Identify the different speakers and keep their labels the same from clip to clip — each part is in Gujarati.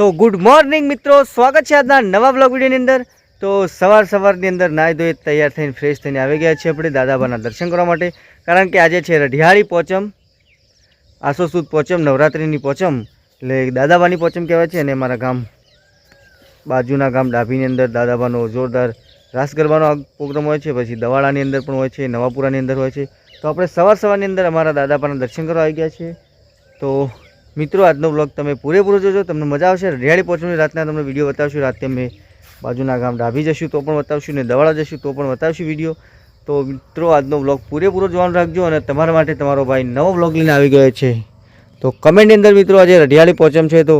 Speaker 1: તો ગુડ મોર્નિંગ મિત્રો, સ્વાગત છે આજના નવા બ્લોગ વિડીયોની અંદર। તો સવારની અંદર નાહી ધોઈ તૈયાર થઈને ફ્રેશ થઈને આવી ગયા છીએ આપણે દાદાબાના દર્શન કરવા માટે, કારણ કે આજે છે રઢિયાળી પોચમ, આસો સુદ પોચમ, નવરાત્રિની પોચમ, એટલે દાદાબાની પોચમ કહેવાય છે। અને અમારા ગામ બાજુના ગામ ડાભીની અંદર દાદાબાનો જોરદાર રાસ ગરબાનો પ્રોગ્રામ હોય છે, પછી દવાડાની અંદર પણ હોય છે, નવાપુરાની અંદર હોય છે। તો આપણે સવારની અંદર અમારા દાદાબાના દર્શન કરવા આવી ગયા છીએ। તો મિત્રો આજનો બ્લોગ તમે પૂરેપૂરો જોજો, તમને મજા આવશે। રઢિયાળી પોચમની રાતના તમને વિડીયો બતાવશું, રાતે અમે બાજુના ગામ ડાભી જશું તો પણ બતાવશું, ને દવાડા જશું તો પણ બતાવશું વિડીયો। તો મિત્રો આજનો બ્લોગ પૂરેપૂરો જોવાનું રાખજો, અને તમારા માટે તમારો ભાઈ નવો બ્લોગ લઈને આવી ગયો છે। તો કમેન્ટની અંદર મિત્રો આજે રઢિયાળી પોચમ છે તો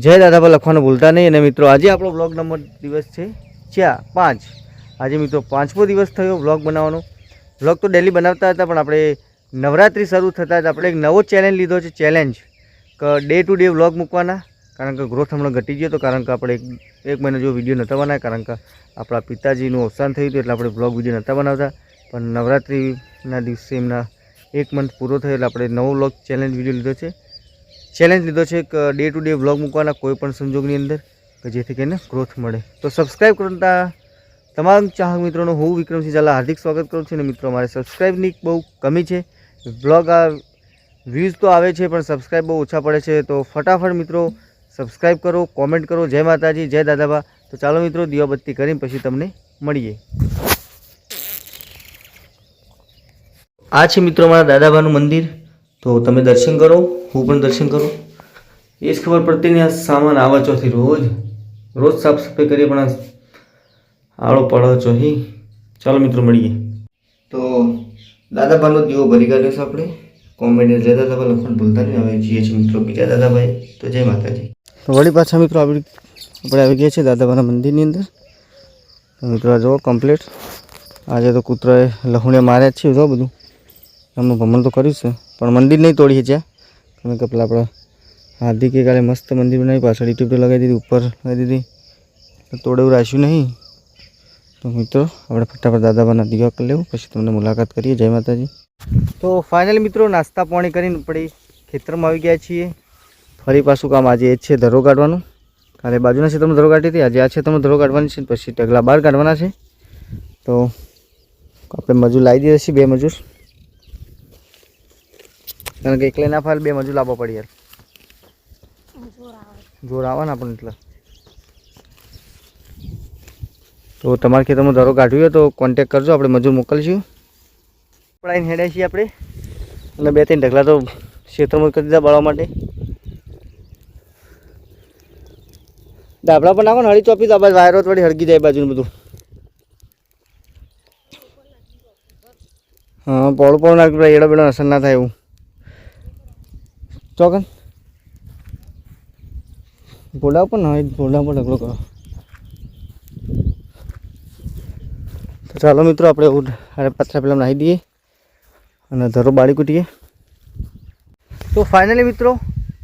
Speaker 1: જય દાદાબા લખવાનું ભૂલતા નહીં। અને મિત્રો આજે આપણો બ્લોગ નંબર દિવસ છે 5। આજે મિત્રો 5મો દિવસ થયો બ્લોગ બનાવવાનો। બ્લોગ તો ડેલી બનાવતા હતા, પણ આપણે નવરાત્રિ શરૂ થતાં જ આપણે એક નવો ચેલેન્જ લીધો છે, ચેલેન્જ કે ડે ટુ ડે વ્લોગ મૂકવાના, કારણ કે ગ્રોથ હમણાં ઘટી ગયો હતો, કારણ કે આપણે એક મહિના જો વિડીયો નહોતા બનાવ્યા, કારણ કે આપણા પિતાજીનું અવસાન થયું હતું, એટલે આપણે બ્લોગ વિડીયો નહોતા બનાવતા। પણ નવરાત્રિના દિવસે એમના 1 મંથ પૂરો થયો એટલે આપણે નવો વ્લોગ ચેલેન્જ વિડીયો લીધો છે, ચેલેન્જ લીધો છે કે ડે ટુ ડે વ્લોગ મૂકવાના કોઈ પણ સંજોગની અંદર, કે જેથી કરીને ગ્રોથ મળે। તો સબસ્ક્રાઈબ કરતા તમામ ચાહક મિત્રોનો હું વિક્રમસિંહ ઝાલા હાર્દિક સ્વાગત કરું છું। અને મિત્રો અમારે સબસ્ક્રાઈબની બહુ કમી છે, બ્લોગ આ વ્યૂઝ તો આવે છે પણ સબસ્ક્રાઈબ બહુ ઓછા પડે છે। તો ફટાફટ મિત્રો સબસ્ક્રાઈબ કરો, કોમેન્ટ કરો। જય માતાજી, જય દાદાબા। તો ચાલો મિત્રો દીવાબત્તી કરીને પછી તમને મળીએ। આ છે મિત્રો મારા દાદાબાનું મંદિર, તો તમે દર્શન કરો, હું પણ દર્શન કરું। એ જ ખબર પડતી નહીં આ સામાન આવે ચોથી રોજ સાફ સફાઈ કરીએ પણ આળો પડો ચોહી। ચાલો મિત્રો મળીએ। તો દાદાબાનો દીવો ભરી કાઢ્યો છે આપણે, કોમેન્ટ જય દાદાબા લખવાનું ભૂલતા નહીં। હવે જઈએ છીએ મિત્રો બીજા દાદાભાઈ, તો જય માતાજી। તો વળી પાછા મિત્રો આપણે આવી ગયા છીએ દાદાબાના મંદિરની અંદર। તો મિત્રો આ જુઓ કમ્પ્લીટ, આજે તો કૂતરાએ લહુણે માર્યા જ છે, જો બધું એમનું ભ્રમણ તો કર્યું છે, પણ મંદિર નહીં તોડીએ જ્યાં, કારણ કે પેલા આપણા હાર્દિકે કાલે મસ્ત મંદિર બનાવી, પાછળ યુટ્યુબ લગાવી દીધી, ઉપર લગાવી દીધી, તોડે એવું રાખ્યું નહીં। તો મિત્રો આપણે ફટાફટ દાદાબાના દીવા કરી લેવું, પછી તમને મુલાકાત કરીએ। જય માતાજી। તો ફાઇનલી મિત્રો નાસ્તા પાણી કરીને આપણે ખેતરમાં આવી ગયા છીએ। ફરી પાછું કામ આજે એ જ છે ધરો કાઢવાનું, કાલે બાજુના ખેતરમાં ધરો કાઢી હતી, આજે આ ખેતરમાં ધરો કાઢવાની છે, પછી ઢગલા બહાર કાઢવાના છે। તો આપણે મજૂર લાવી દીધા છે, 2 મજૂર, કારણ કે એકલે ના ફાલ 2 મજૂર લાવવા પડી યાર, જોર આવે ને આપણને એટલે। તો તમારા ખેતરમાં ધરો કાઢવી હોય તો કોન્ટેક કરજો, આપણે મજૂર મોકલીશું। પડાઈને હેડ્યા છીએ આપણે, અને 2-3 ઢગલા તો ખેતરમાં કરી દીધા બાળવા માટે। ડાબડા પણ નાખો ને, હળી ચોપી તો બાજુ વાયરો થોડી હળગી જાય બાજુનું બધું। હા પોળું નાખ્યું, એડો બેડો અસર ના થાય એવું ચોકન ભોડા પણ ના ભોડા પર ઢગલો કરો। તો ચાલો મિત્રો આપણે અરે પાછા પેલા નાહી દઈએ અને ધરો બાળી કૂટીએ। તો ફાઇનલી મિત્રો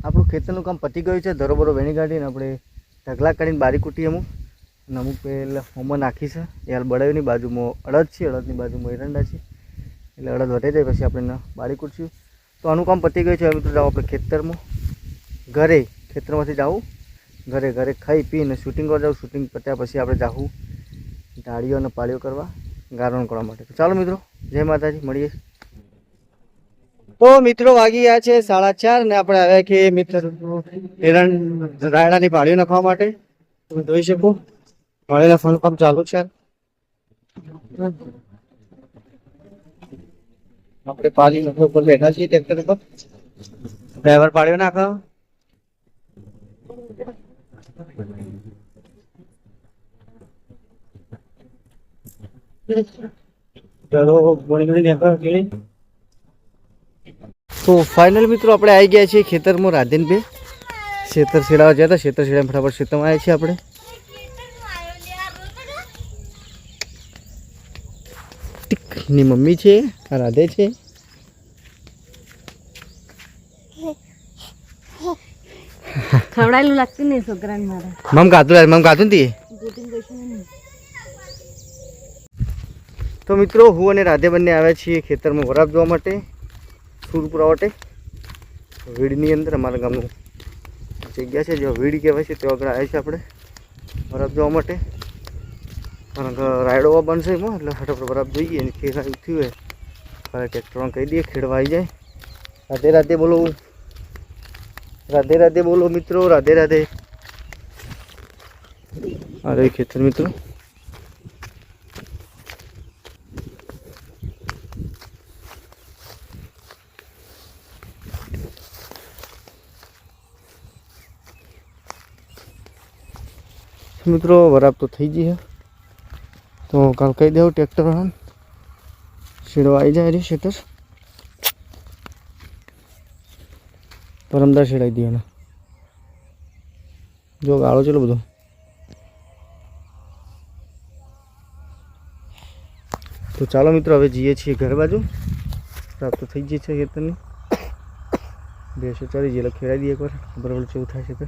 Speaker 1: આપણું ખેતરનું કામ પતી ગયું છે, ધરો બરો વેણી કાઢીને આપણે ઢગલા કરીને બારી કૂટીએ અમુક, અને અમુક પહેલાં હોમમાં નાખી છે। યાર બળાવીની બાજુમાં અડદ છે, અડદની બાજુમાં એરંડા છે, એટલે અડદ વધે જાય પછી આપણે બારી કૂટશું। તો આનું કામ પતી ગયું છે। હવે મિત્રો જાઓ આપણે ખેતરમાં, ઘરે ખેતરમાંથી જાઉં ઘરે ખાઈ પીને શૂટિંગ કરવા જાઉં, શૂટિંગ પત્યા પછી આપણે જાઉં ડાળીઓ અને પાળીઓ કરવા, ગારણ કરવા માટે। તો ચાલો મિત્રો જય માતાજી, મળીએ। તો મિત્રો વાગી ગયા છે 4:30 ને આપણે આવ્યા કે મિત્ર રાયડાની પાળીઓ નાખવા માટે। તમે જોઈ શકો પાળીના ફોન કામ ચાલુ છે, આપણે પાળી નાખવા ઉપર બેઠા છીએ ટ્રેક્ટર ઉપર, ડ્રાઈવર પાળીઓ નાખવા। તો ફાઇનલ મિત્રો આપણે આવી ગયા છીએ ખેતરમાં, રાધેનભાઈ ખેતર છેડાવા ગયા હતા, ખેતર છેડા ફટાફટ ખેતરમાં આવ્યા છીએ આપણે। ની મમ્મી છે, આ રાધે છે।
Speaker 2: ખવડાયેલું લાગતું નહીં છોકરાને મારા,
Speaker 1: મમ કાતું ને તો મિત્રો હું અને રાધે બંને આવ્યા છીએ ખેતરમાં વરાપ જોવા માટે, સુરપુરા માટે, વીડની અંદર અમારા ગામનું જગ્યા છે જો વીડ કહેવાય છે ત્યાં આગળ આવ્યા છે આપણે બરાબર જોવા માટે, કારણ કે રાયડો બનશે એમાં એટલે ફટાફટ બરાબર જોઈએ અને ખેડાયું થયું હોય ત્યારે ટ્રેક્ટરમાં કહી દઈએ ખેડવા આવી જાય. રાધે રાધે બોલો, રાધે રાધે બોલો મિત્રો, રાધે રાધે. અરે ખેતર મિત્રો મિત્રો બરાબર તો થઈ ગઈ છે, તો કાલ કહી દેવું ટ્રેક્ટર શેડવા આવી જાય રે શેટર પરમદાર શેડાઈ દે એના જો ગાળો ચલો બધો. તો ચાલો મિત્રો હવે જઈએ છીએ ઘર બાજુ, પ્રાપ્ત તો થઈ ગઈ છે ખેતરની 240 એટલે ખેડાઈ દઈએ એકવાર બરાબર કેવું થાય છે.